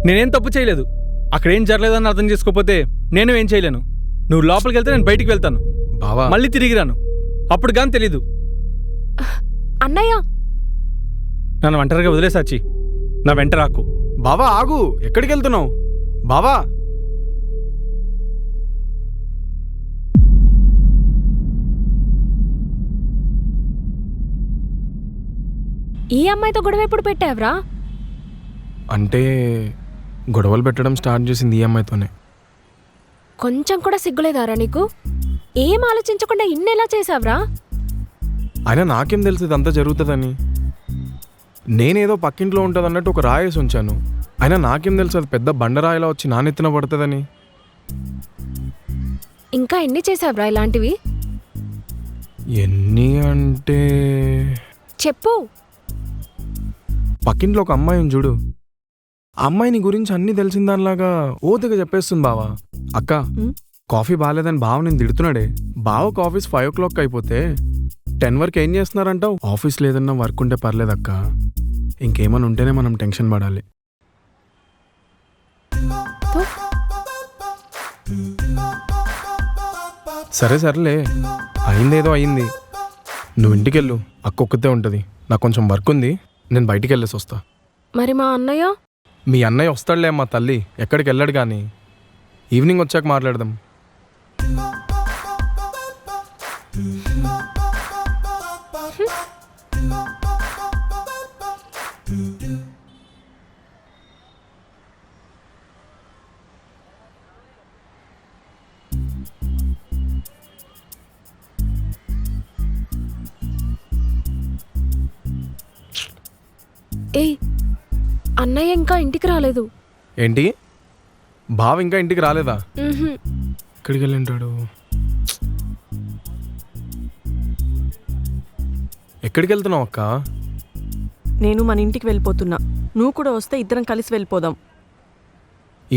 నేనేం తప్పు చేయలేదు. అక్కడేం జరగలేదని అర్థం చేసుకోకపోతే నేను ఏం చేయలేను. నువ్వు లోపలికి వెళ్తే నేను బయటికి వెళ్తాను, బావా మళ్ళీ తిరిగి రాను. అప్పుడు కానీ తెలీదు. అన్నయ్య నన్ను ఒంటరిగా వదిలేసాచి, నా వెంట రాకు. బావా ఆగు, ఎక్కడికి వెళ్తున్నావు బావా? ఈ అమ్మాయితో గొడవ ఎప్పుడు పెట్టావురా? అంటే గొడవలు పెట్టడం స్టార్ట్ చేసింది ఈ అమ్మాయితోనే. కొంచెం కూడా సిగ్గులేదారా నీకు? ఏం ఆలోచించకుండా ఇన్నెలా చేసావురా? అయినా నాకేం తెలుసు ఇదంతా జరుగుతుందని. నేనేదో పక్కింట్లో ఉంటుంది అన్నట్టు ఒక రాయేసి ఉంచాను. అయినా నాకేం తెలుసు అది పెద్ద బండరాయిలా వచ్చి నా నెత్తిన పడుతుందని. ఇంకా ఎన్ని చేసావురా ఇలాంటివి? ఎన్ని అంటే చెప్పు. పక్కింట్లో ఒక అమ్మాయిని చూడు, ఆ అమ్మాయిని గురించి అన్నీ తెలిసిన దానిలాగా ఓతగా చెప్పేస్తుంది బావా. అక్క కాఫీ బాగాలేదని బావ నేను తిడుతున్నాడే. బావకు ఆఫీస్ 5 o'clock అయిపోతే 10 వరకు ఏం చేస్తున్నారంటావు? ఆఫీస్ లేదన్నా వర్క్ ఉంటే పర్లేదక్క, ఇంకేమైనా ఉంటేనే మనం టెన్షన్ పడాలి. సరే సర్లే, అయిందేదో అయింది. నువ్వు ఇంటికెళ్ళు, అక్క ఒక్కతే ఉంటుంది. నాకు కొంచెం వర్క్ ఉంది, నేను బయటికి వెళ్ళేసి వస్తా. మరి మా అన్నయ్య? మీ అన్నయ్య వస్తాడులే అమ్మా తల్లి, ఎక్కడికి వెళ్ళాడు కానీ. ఈవినింగ్ వచ్చాక మాట్లాడదాం. ఏయ్, అన్నయ్య ఇంకా ఇంటికి రాలేదు. ఏంటి, బావ ఇంకా ఇంటికి రాలేదా? ఉహుం. ఎక్కడికి వెళ్ళింటాడు? ఎక్కడికి వెళ్తున్నావు అక్క? నేను మన ఇంటికి వెళ్ళిపోతున్నా. నువ్వు కూడా వస్తే ఇద్దరం కలిసి వెళ్ళిపోదాం.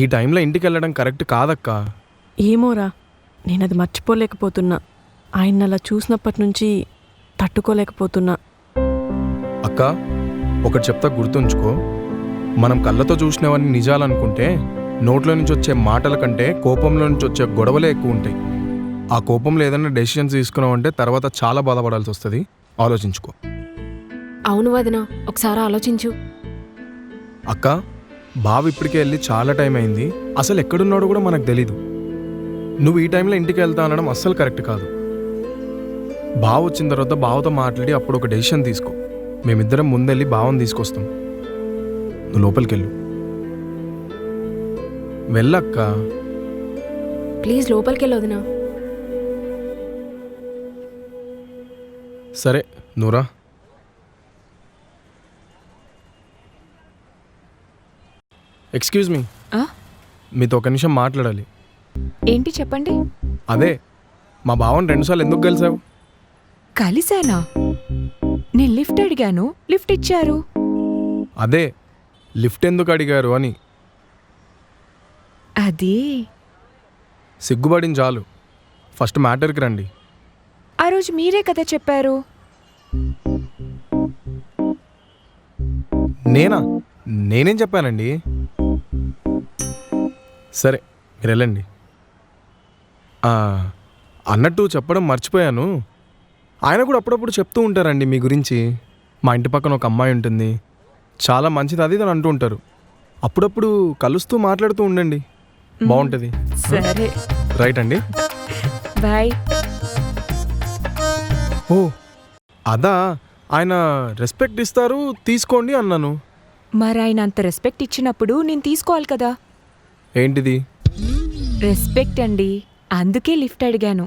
ఈ టైంలో ఇంటికి వెళ్ళడం కరెక్ట్ కాదక్క. ఏమోరా, నేను అది మర్చిపోలేకపోతున్నా. ఆయన అలా చూసినప్పటి నుంచి తట్టుకోలేకపోతున్నా. అక్క ఒకటి చెప్తా గుర్తుంచుకో, మనం కళ్ళతో చూసినవన్నీ నిజాలనుకుంటే నోట్లో నుంచి వచ్చే మాటల కంటే కోపంలో నుంచి వచ్చే గొడవలే ఎక్కువ ఉంటాయి. ఆ కోపంలో ఏదైనా డెసిషన్స్ తీసుకున్నావంటే తర్వాత చాలా బాధపడాల్సి వస్తుంది. ఆలోచించుకో. అవును వదినా, ఒకసారి ఆలోచించు. అక్క బావ ఇప్పటికే వెళ్ళి చాలా టైం అయింది, అసలు ఎక్కడున్నాడో కూడా మనకు తెలీదు. నువ్వు ఈ టైంలో ఇంటికి వెళ్తా అనడం అస్సలు కరెక్ట్ కాదు. బావ వచ్చిన తర్వాత బావతో మాట్లాడి అప్పుడు ఒక డెసిషన్ తీసుకో. మేమిద్దరం ముందెళ్ళి బావని తీసుకొస్తాం. నువ్వు లోపలికి వెళ్ళు. వెళ్ళక్క. ప్లీజ్ లోపలికి వెళ్ళి వదినా. సరే నువ్వురా. ఎక్స్క్యూజ్ మీ, మీతో ఒక నిమిషం మాట్లాడాలి. ఏంటి చెప్పండి. అదే మా బావని 2 సార్లు ఎందుకు కలిసావు? కలిసానా? నేను లిఫ్ట్ అడిగాను, లిఫ్ట్ ఇచ్చారు. అదే లిఫ్ట్ ఎందుకు అడిగారు అని. అది సిగ్గుపడిన చాలు, ఫస్ట్ మ్యాటర్కి రండి. ఆ రోజు మీరే కదా చెప్పారు. నేనేం చెప్పానండి? సరే మీరు వెళ్ళండి. అన్నట్టు చెప్పడం మర్చిపోయాను, ఆయన కూడా అప్పుడప్పుడు చెప్తూ ఉంటారండి మీ గురించి. మా ఇంటి పక్కన ఒక అమ్మాయి ఉంటుంది, చాలా మంచిది అది అని అంటూ ఉంటారు. అప్పుడప్పుడు కలుస్తూ మాట్లాడుతూ ఉండండి, బాగుంటుంది. సరే రైట్ అండి, బాయ్. ఓ అదా, ఆయన రెస్పెక్ట్ ఇస్తారు తీసుకోండి అన్నాను. మరి ఆయన అంత రెస్పెక్ట్ ఇచ్చినప్పుడు నేను తీసుకోవాలి కదా. ఏంటిది? రెస్పెక్ట్ అండి, అందుకే లిఫ్ట్ అడిగాను.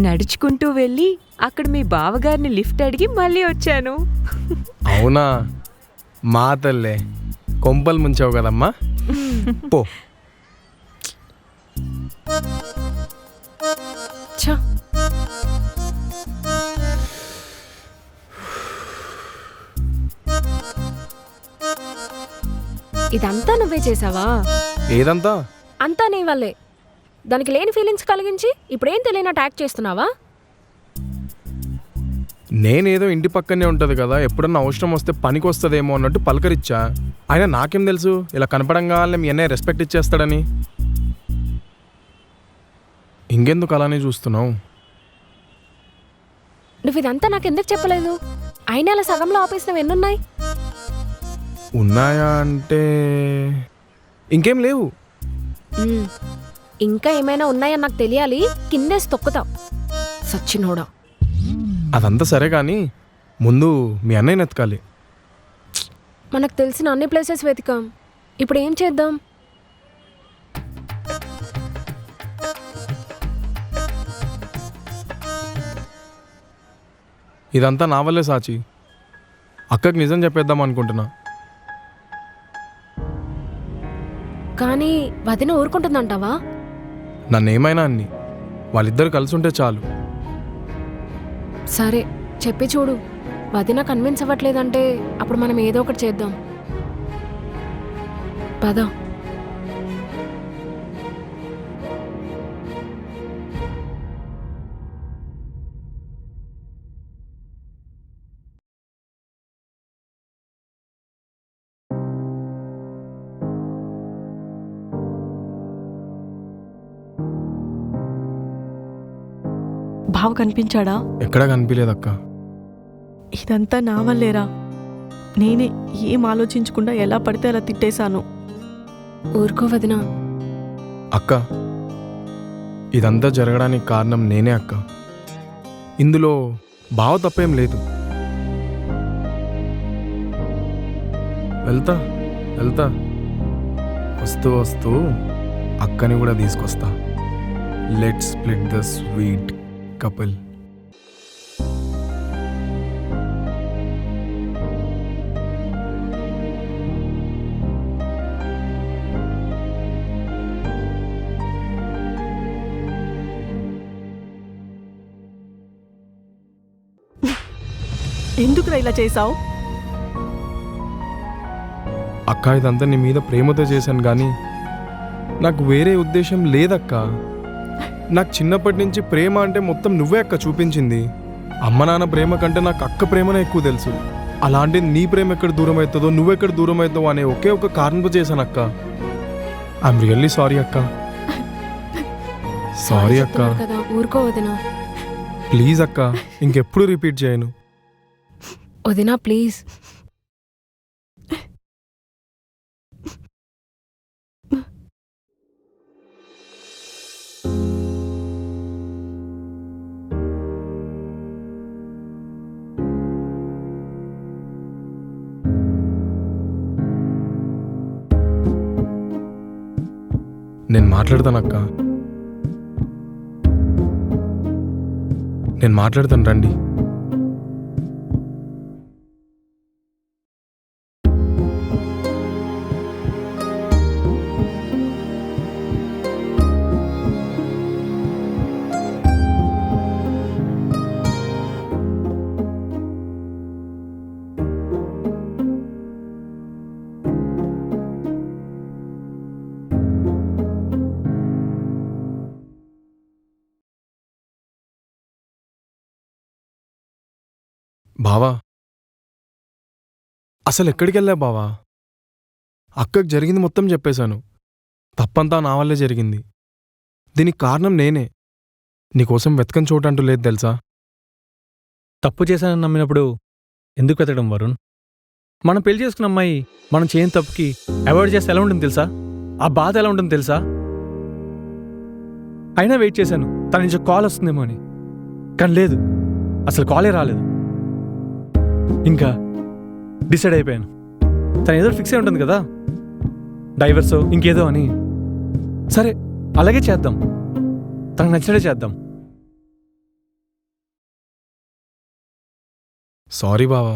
నడుచుకుంటూ వెళ్ళి అక్కడ మీ బావగారిని లిఫ్ట్ అడిగి మళ్ళీ వచ్చాను. అవునా, మా తల్లే కొంపలు ముంచావు కదమ్మా. పో. ఛ, ఇదంతా నువ్వే చేసావా? ఏదంతా? అంతా నీ వల్లే. దానికి లేని ఫీలింగ్స్ కలిగించి ఇప్పుడేం తెలియనట్టు యాక్ట్ చేస్తున్నావా? నేనేదో ఇంటి పక్కనే ఉంటుంది కదా, ఎప్పుడన్నా అవసరం వస్తే పనికి వస్తుందేమో అన్నట్టు పలకరిచ్చా. అయినా నాకేం తెలుసు ఇలా కనపడంగానే మీ అన్నయ్య రెస్పెక్ట్ ఇచ్చేస్తాడని. ఇంకెందుకు అలానే చూస్తున్నావు? నువ్వు ఇదంతా నాకెందుకు చెప్పలేదు? అయినా అలా సగంలో ఆపేసినవి ఎన్నున్నాయి? ఉన్నాయా అంటే ఇంకేం లేవు. ఉమ్, ఇంకా ఏమైనా ఉన్నాయని నాకు తెలియాలి. కిందేసి తొక్కుతావు సచ్చినోడా. అదంతా సరే కానీ ముందు మీ అన్నయ్యని ఎతకాలి. మనకు తెలిసిన అన్ని ప్లేసెస్ వెతికాం. ఇప్పుడు ఏం చేద్దాం? ఇదంతా నా వల్లే సాచి. అక్కకి నిజం చెప్పేద్దాం అనుకుంటున్నా. కానీ వదిన ఊరుకుంటుందంటావా? నన్నేమైనా అన్ని వాళ్ళిద్దరు కలిసి ఉంటే చాలు. సరే చెప్పి చూడు. వదిన కన్విన్స్ అవ్వట్లేదంటే అప్పుడు మనం ఏదో ఒకటి చేద్దాం. పద. బావ కనిపించాడా? ఎక్కడా కనిపించలేదక్క. ఇదంతా నా వల్లేరా. నేనే ఏం ఆలోచించకుండా ఎలా పడితే అలా తిట్టేశాను. ఊరుకో వదిన. అక్క, ఇదంతా జరగడానికి కారణం నేనే అక్క. ఇందులో బావ తప్పేం లేదు. వెళ్తా వెళ్తా వస్తూ వస్తూ అక్కని కూడా తీసుకొస్తా. Let's split the sweet couple. ఎందుకురా ఇలా చేసావు? అక్క, ఇదంతా నీ మీద ప్రేమతో చేశాను కానీ నాకు వేరే ఉద్దేశం లేదక్క. నాకు చిన్నప్పటి నుంచి ప్రేమ అంటే మొత్తం నువ్వే అక్క చూపించింది. అమ్మ నాన్న ప్రేమ కంటే నాకు అక్క ప్రేమనే ఎక్కువ తెలుసు. అలాంటి నీ ప్రేమ ఎక్కడ దూరం అవుతుందో, నువ్వెక్కడ దూరం అవుతావో అనే ఒకే ఒక కారణంతో చేశాను అక్క. ఐఎమ్ రియల్లీ సారీ అక్క. సారీ అక్క. చెప్తున్నారు కదా, ఊరుకో వదిన. ప్లీజ్ అక్క, ఇంకెప్పుడు రిపీట్ చేయను. వదినా ప్లీజ్. నేను మాట్లాడతానక్క. నేను మాట్లాడతాను, రండి. బావా, అసలు ఎక్కడికి వెళ్ళా బావా? అక్కకి జరిగింది మొత్తం చెప్పేశాను. తప్పంతా నా వల్లే జరిగింది. దీనికి కారణం నేనే. నీకోసం వెతకని చోటు అంటూ లేదు తెలుసా? తప్పు చేశానని నమ్మినప్పుడు ఎందుకు వెతకడం వరుణ్? మనం పెళ్లి చేసుకున్న అమ్మాయి మనం చేయని తప్పుకి అవాయిడ్ చేస్తే ఎలా ఉంటుంది తెలుసా? ఆ బాధ ఎలా ఉంటుంది తెలుసా? అయినా వెయిట్ చేశాను తన నుంచి కాల్ వస్తుందేమో అని. కానీ లేదు, అసలు కాలే రాలేదు. ఇంకా డిసైడ్ అయిపోయాను, తను ఏదో ఫిక్స్ అయి ఉంటుంది కదా, డైవర్సో ఇంకేదో అని. సరే అలాగే చేద్దాం, తనకు నచ్చినట్టే చేద్దాం. సారీ బావా,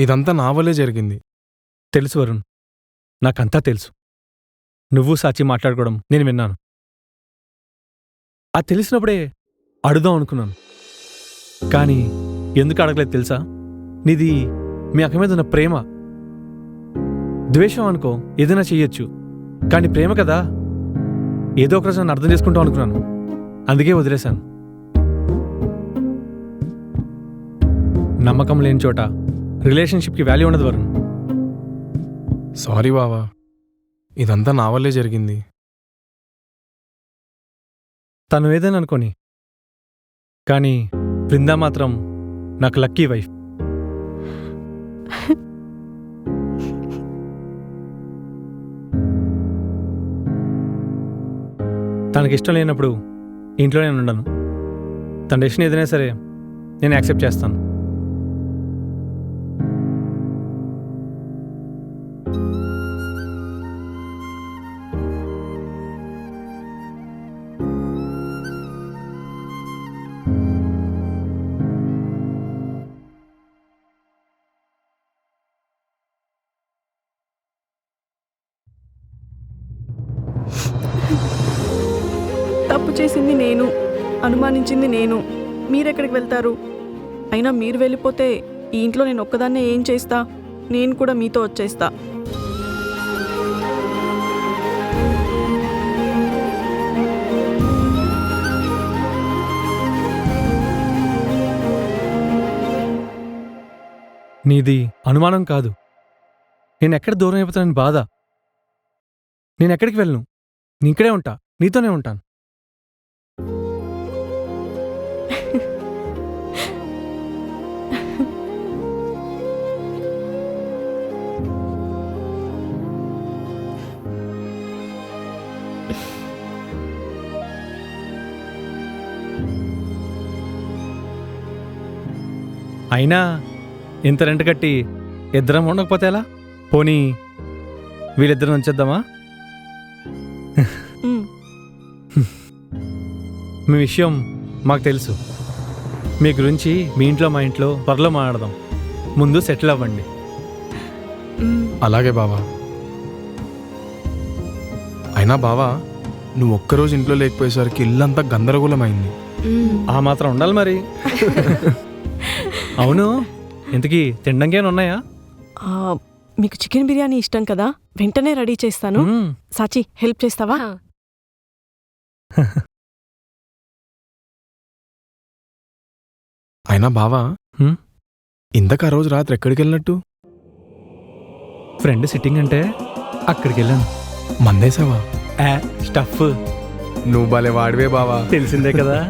ఇదంతా నా వల్లే జరిగింది. తెలుసు వరుణ్, నాకంతా తెలుసు. నువ్వు సాచి మాట్లాడుకోవడం నేను విన్నాను. అది తెలిసినప్పుడే అడుగుదాం అనుకున్నాను, కానీ ఎందుకు అడగలేదు తెలుసా? నీది మీ అక్క మీద ఉన్న ప్రేమ. ద్వేషం అనుకో ఏదైనా చెయ్యొచ్చు, కానీ ప్రేమ కదా, ఏదో ఒక రోజు నన్ను అర్థం చేసుకుంటాం అనుకున్నాను. అందుకే వదిలేశాను. నమ్మకం లేని చోట రిలేషన్షిప్కి వాల్యూ ఉండదు వరుణ్. సారీ బావా, ఇదంతా నా వల్లే జరిగింది. తను ఏదైనా అనుకోని, కానీ బృందా మాత్రం నాకు లక్కీ వైఫ్. తనకి ఇష్టం లేనప్పుడు ఇంట్లో నేను ఉండను. తన డెసిషన్ ఏదైనా సరే నేను యాక్సెప్ట్ చేస్తాను. తప్పు చేసింది నేను, అనుమానించింది నేను. మీరెక్కడికి వెళ్తారు? అయినా మీరు వెళ్ళిపోతే ఈ ఇంట్లో నేను ఒక్కదాన్నే ఏం చేస్తా? నేను కూడా మీతో వచ్చేస్తా. నీది అనుమానం కాదు, నేను ఎక్కడ దూరం అయిపోతానని బాధ. నేను ఎక్కడికి వెళ్ళను, నీ ఇక్కడే ఉంటా, నీతోనే ఉంటాను. అయినా ఇంత రెంట్ కట్టి ఇద్దరం ఉండకపోతే ఎలా? పోనీ వీళ్ళిద్దరం ఉంచేద్దామా? మ్, మీ విషయం మాకు తెలుసు. మీ గురించి మీ ఇంట్లో మా ఇంట్లో త్వరలో మాట్లాడదాం. ముందు సెటిల్ అవ్వండి. మ్. అలాగే బావా. అయినా బావా, నువ్వు ఒక్కరోజు ఇంట్లో లేకపోయేసరికి ఇల్లంతా గందరగోళమైంది. ఆ మాత్రం ఉండాలి మరి. అవును, ఇంతకీ తినడానికేమైనా ఉన్నాయా? ఆ, మీకు చికెన్ బిర్యానీ ఇష్టం కదా, వెంటనే రెడీ చేస్తాను. సాచి, హెల్ప్ చేస్తావా? హా. అయినా బావా, హ్మ్? ఇంతకు ఆ రోజు రాత్రి ఎక్కడికి వెళ్ళినట్టు? ఫ్రెండ్ సిట్టింగ్ అంటే అక్కడికి వెళ్ళాను. మందేశావా? స్టఫ్ నువ్వు భలే వాడివే బావా. తెలిసిందే కదా.